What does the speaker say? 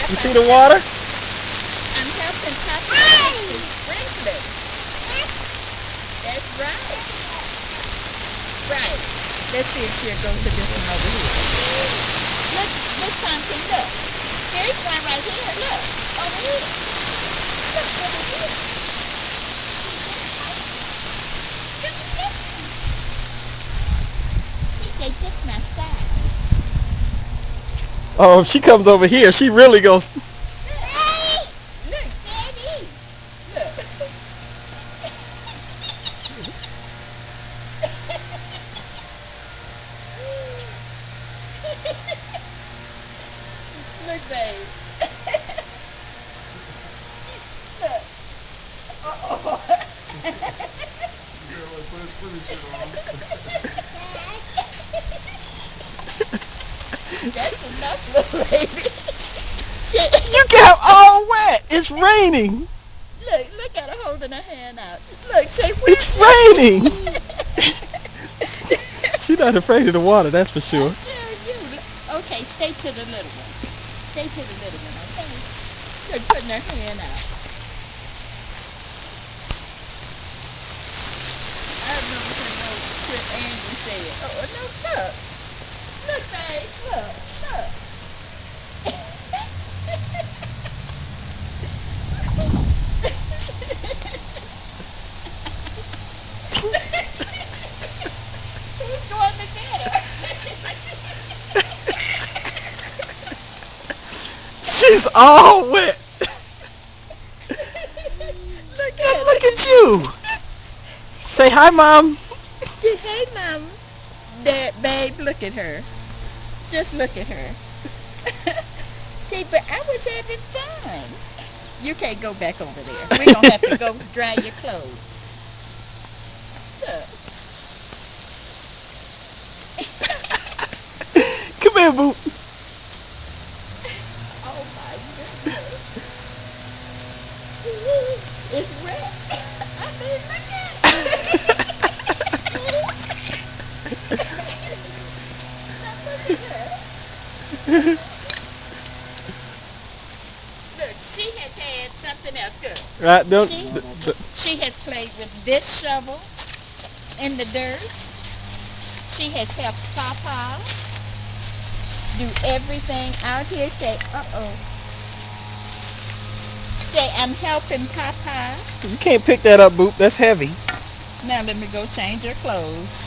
You see the water? I'm helping Papa fix his sprinkler. That's right. Right. Let's see if she'll go to this one over here. Look, Pumpkin, look. Here's one right here. Look. Over here. Look, over here. She said, just my side. Oh, if she comes over here, she really goes. Look, Daddy. Look. Look, babe. Look. Uh-oh. That's enough, little lady. You got all wet. It's raining. Look at her holding her hand out. Look, say, It's raining. She's not afraid of the water, that's for sure. Okay, stay to the little one. Stay to the little one, okay? Look, putting her hand out. I remember when Chris Andrew said, oh, no, look. Look, babe, look. Who's going to get her? She's all wet. Look at you. Say hi, Mom. Hey, Mom. There, babe, look at her. Just look at her. See, but I was having fun. You can't go back over there. We're going to have to go dry your clothes. Look. Come here, Boo. Oh, my goodness. It's wet. I mean, look at it. Look, she has had something else good. Right, She has played with this shovel in the dirt. She has helped Papa do everything out here. Say, uh-oh. Say, I'm helping Papa. You can't pick that up, Boop. That's heavy. Now let me go change her clothes.